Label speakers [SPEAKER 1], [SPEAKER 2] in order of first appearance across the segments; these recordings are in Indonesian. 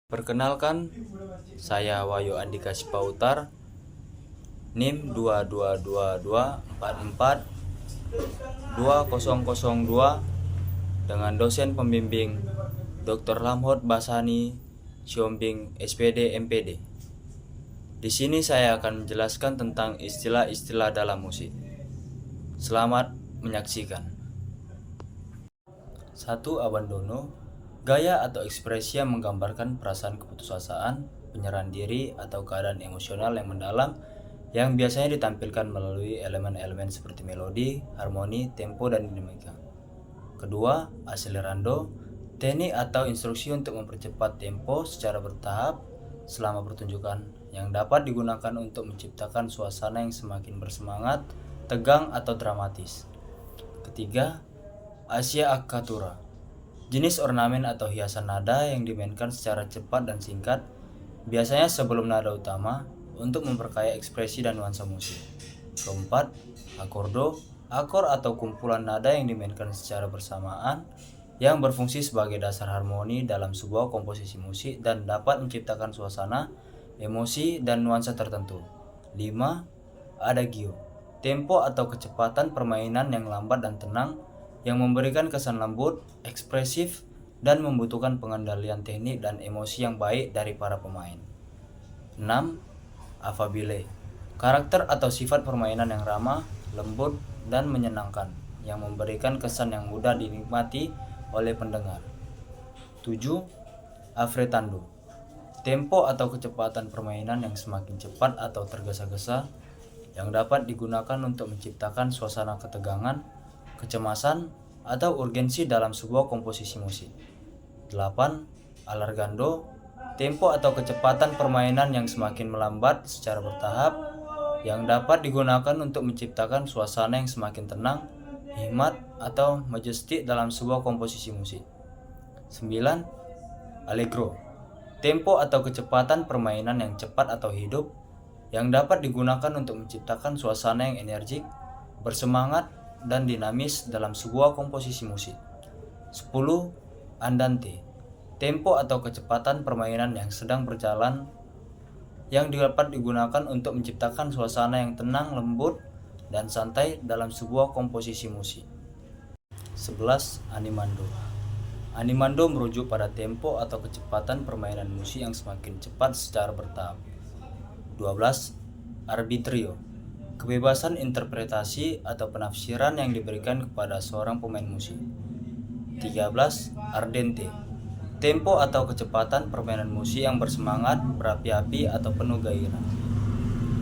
[SPEAKER 1] Perkenalkan, saya Wahyu Andika Sipautar, NIM 2222442002 dengan dosen pembimbing Dr. Lamhot Basani Siombing SPD MPD. Di sini saya akan menjelaskan tentang istilah-istilah dalam musik. Selamat menyaksikan. 1. Abandono, gaya atau ekspresi yang menggambarkan perasaan keputusasaan, penyerahan diri, atau keadaan emosional yang mendalam yang biasanya ditampilkan melalui elemen-elemen seperti melodi, harmoni, tempo, dan dinamika. Kedua, accelerando, teknik atau instruksi untuk mempercepat tempo secara bertahap selama pertunjukan yang dapat digunakan untuk menciptakan suasana yang semakin bersemangat, tegang, atau dramatis. Ketiga, Asia Accatura, jenis ornamen atau hiasan nada yang dimainkan secara cepat dan singkat, biasanya sebelum nada utama, untuk memperkaya ekspresi dan nuansa musik. Keempat, akordo, akor atau kumpulan nada yang dimainkan secara bersamaan, yang berfungsi sebagai dasar harmoni dalam sebuah komposisi musik dan dapat menciptakan suasana, emosi, dan nuansa tertentu. 5. Adagio, tempo atau kecepatan permainan yang lambat dan tenang, yang memberikan kesan lembut, ekspresif, dan membutuhkan pengendalian teknik dan emosi yang baik dari para pemain. 6. Affabile, karakter atau sifat permainan yang ramah, lembut, dan menyenangkan, yang memberikan kesan yang mudah dinikmati oleh pendengar. 7. Affrettando, tempo atau kecepatan permainan yang semakin cepat atau tergesa-gesa, yang dapat digunakan untuk menciptakan suasana ketegangan, kecemasan, atau urgensi dalam sebuah komposisi musik. 8. Allargando, tempo atau kecepatan permainan yang semakin melambat secara bertahap, yang dapat digunakan untuk menciptakan suasana yang semakin tenang, hikmat, atau majestik dalam sebuah komposisi musik. 9. Allegro, tempo atau kecepatan permainan yang cepat atau hidup, yang dapat digunakan untuk menciptakan suasana yang energik, bersemangat, dan dinamis dalam sebuah komposisi musik. 10. Andante, tempo atau kecepatan permainan yang sedang berjalan, yang dapat digunakan untuk menciptakan suasana yang tenang, lembut, dan santai dalam sebuah komposisi musik. 11. Animando, animando merujuk pada tempo atau kecepatan permainan musik yang semakin cepat secara bertahap. 12. Arbitrio, kebebasan interpretasi atau penafsiran yang diberikan kepada seorang pemain musik. 13. Ardente, tempo atau kecepatan permainan musik yang bersemangat, berapi-api, atau penuh gairah.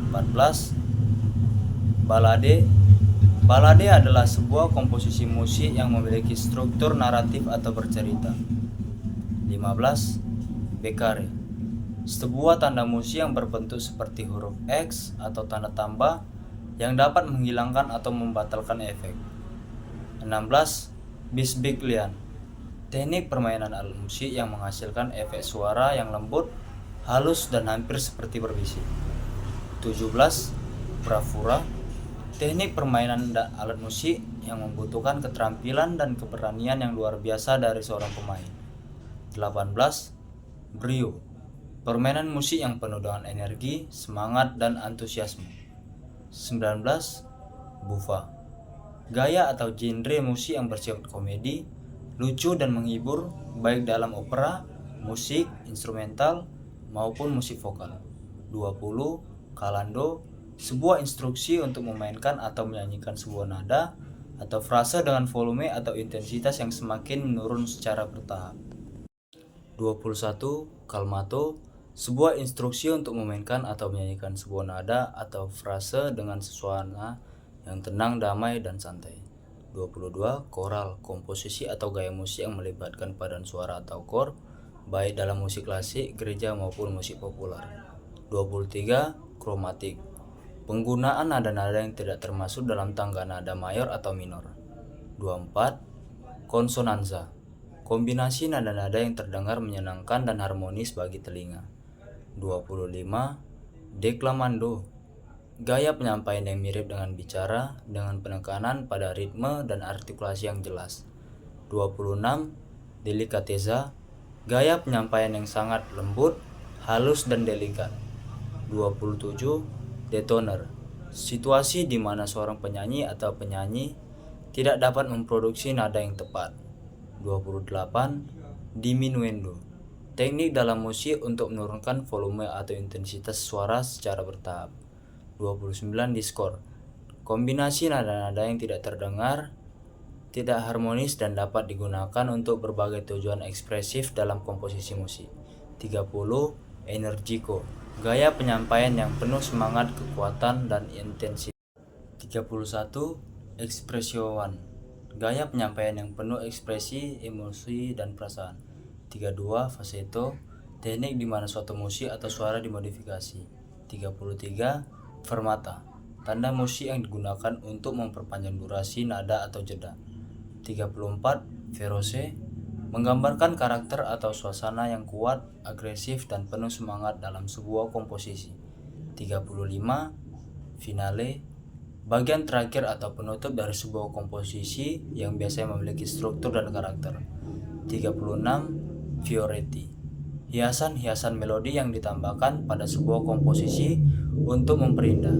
[SPEAKER 1] 14. Balade, balade adalah sebuah komposisi musik yang memiliki struktur naratif atau bercerita. 15. Beccare, sebuah tanda musik yang berbentuk seperti huruf X atau tanda tambah yang dapat menghilangkan atau membatalkan efek. 16. Bisbiglian, teknik permainan alat musik yang menghasilkan efek suara yang lembut, halus, dan hampir seperti berbisik. 17. Bravura, teknik permainan alat musik yang membutuhkan keterampilan dan keberanian yang luar biasa dari seorang pemain. 18. Brio, permainan musik yang penuh dengan energi, semangat, dan antusiasme. 19. Buffa, gaya atau genre musik yang bersifat komedi, lucu, dan menghibur, baik dalam opera, musik instrumental, maupun musik vokal. 20. Calando, sebuah instruksi untuk memainkan atau menyanyikan sebuah nada atau frase dengan volume atau intensitas yang semakin menurun secara bertahap. 21. Calmato, sebuah instruksi untuk memainkan atau menyanyikan sebuah nada atau frase dengan suasana yang tenang, damai, dan santai. 22. Koral, komposisi atau gaya musik yang melibatkan padan suara atau kor, baik dalam musik klasik, gereja, maupun musik populer. 23. Kromatik, penggunaan nada-nada yang tidak termasuk dalam tangga nada mayor atau minor. 24. Konsonanza, kombinasi nada-nada yang terdengar menyenangkan dan harmonis bagi telinga. 25. Declamando, gaya penyampaian yang mirip dengan bicara, dengan penekanan pada ritme dan artikulasi yang jelas. 26. Delicatezza, Gaya penyampaian yang sangat lembut, halus dan delikat. 27. Detoner. Situasi di mana seorang penyanyi atau penyanyi tidak dapat memproduksi nada yang tepat. 28. Diminuendo. Teknik dalam musik untuk menurunkan volume atau intensitas suara secara bertahap. 29. Discord. Kombinasi nada-nada yang tidak terdengar, tidak harmonis dan dapat digunakan untuk berbagai tujuan ekspresif dalam komposisi musik. 30. Energico. Gaya penyampaian yang penuh semangat, kekuatan, dan intensitas. 31. Expression. Gaya penyampaian yang penuh ekspresi, emosi, dan perasaan. 32. Falsetto. Teknik di mana suatu musik atau suara dimodifikasi. 33. Fermata. Tanda musik yang digunakan untuk memperpanjang durasi nada atau jeda. 34. Feroce. Menggambarkan karakter atau suasana yang kuat, agresif, dan penuh semangat dalam sebuah komposisi. 35. Finale. Bagian terakhir atau penutup dari sebuah komposisi yang biasanya memiliki struktur dan karakter. 36. Fioretti. Hiasan-hiasan melodi yang ditambahkan pada sebuah komposisi untuk memperindah.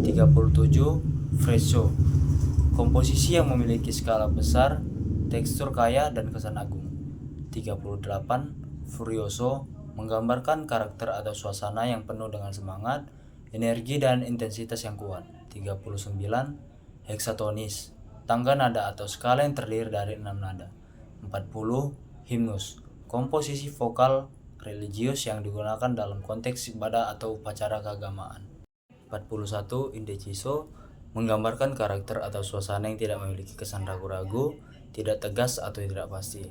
[SPEAKER 1] 37. Fresco. Komposisi yang memiliki skala besar, tekstur kaya, dan kesan agung. 38. Furioso. Menggambarkan karakter atau suasana yang penuh dengan semangat, energi, dan intensitas yang kuat. 39. Hexatonis. Tangga nada atau skala yang terdiri dari 6 nada. 40. Himnus. Komposisi vokal religius yang digunakan dalam konteks ibadah atau upacara keagamaan. 41. Indeciso. Menggambarkan karakter atau suasana yang tidak memiliki kesan ragu-ragu, tidak tegas atau tidak pasti.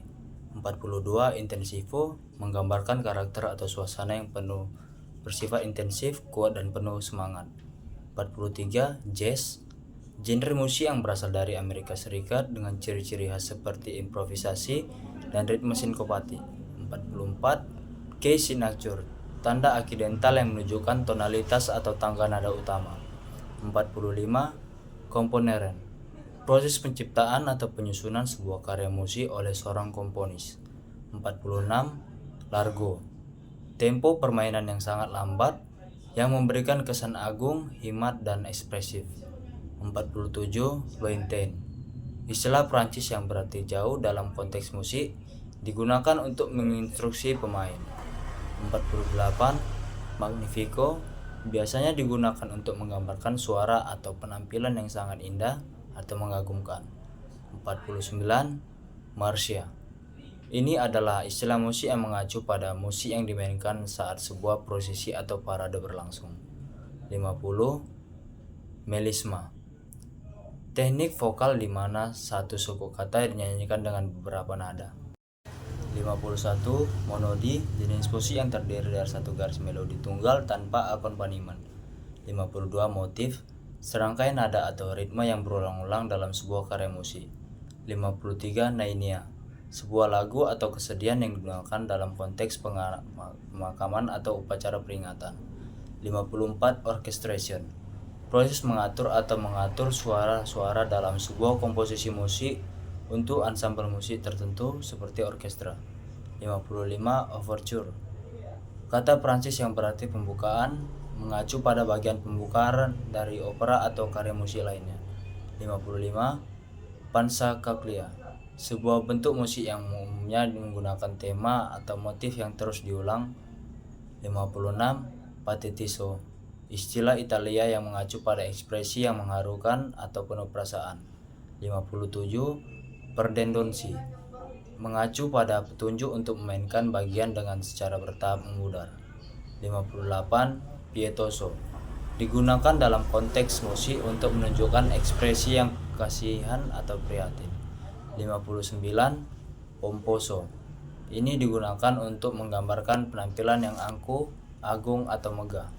[SPEAKER 1] 42. Intensivo. Menggambarkan karakter atau suasana yang penuh bersifat intensif, kuat, dan penuh semangat. 43. Jazz. Genre musik yang berasal dari Amerika Serikat dengan ciri-ciri khas seperti improvisasi dan ritme sinkopati. 44. Key signature. Tanda aksidental yang menunjukkan tonalitas atau tangga nada utama. 45. Komponeren. Proses penciptaan atau penyusunan sebuah karya musik oleh seorang komponis. 46. Largo. Tempo permainan yang sangat lambat yang memberikan kesan agung, hikmat, dan ekspresif. 47. Lointain. Istilah Prancis yang berarti jauh dalam konteks musik, digunakan untuk menginstruksi pemain. 48. Magnifico. Biasanya digunakan untuk menggambarkan suara atau penampilan yang sangat indah atau mengagumkan. 49. Marcia. Ini adalah istilah musik yang mengacu pada musik yang dimainkan saat sebuah prosesi atau parade berlangsung. 50. Melisma. Teknik vokal di mana satu suku kata dinyanyikan dengan beberapa nada. 51. Monodi. Jenis musik yang terdiri dari satu garis melodi tunggal tanpa akompanimen. 52. Motif. Serangkaian nada atau ritme yang berulang-ulang dalam sebuah karya musik. 53. Nainia. Sebuah lagu atau kesedihan yang digunakan dalam konteks pemakaman atau upacara peringatan. 54. Orchestration. Proses mengatur atau mengatur suara-suara dalam sebuah komposisi musik untuk ansambel musik tertentu seperti orkestra. 55. Overture. Kata Prancis yang berarti pembukaan, mengacu pada bagian pembukaan dari opera atau karya musik lainnya. 55. Pansakaglia. Sebuah bentuk musik yang umumnya menggunakan tema atau motif yang terus diulang. 56. Patetiso. Istilah Italia yang mengacu pada ekspresi yang mengharukan atau penuh perasaan. 57. Perdendonsi. Mengacu pada petunjuk untuk memainkan bagian dengan secara bertahap memudar. 58. Pietoso. Digunakan dalam konteks musik untuk menunjukkan ekspresi yang kasihan atau prihatin. 59. Pomposo. Ini digunakan untuk menggambarkan penampilan yang angkuh, agung, atau megah.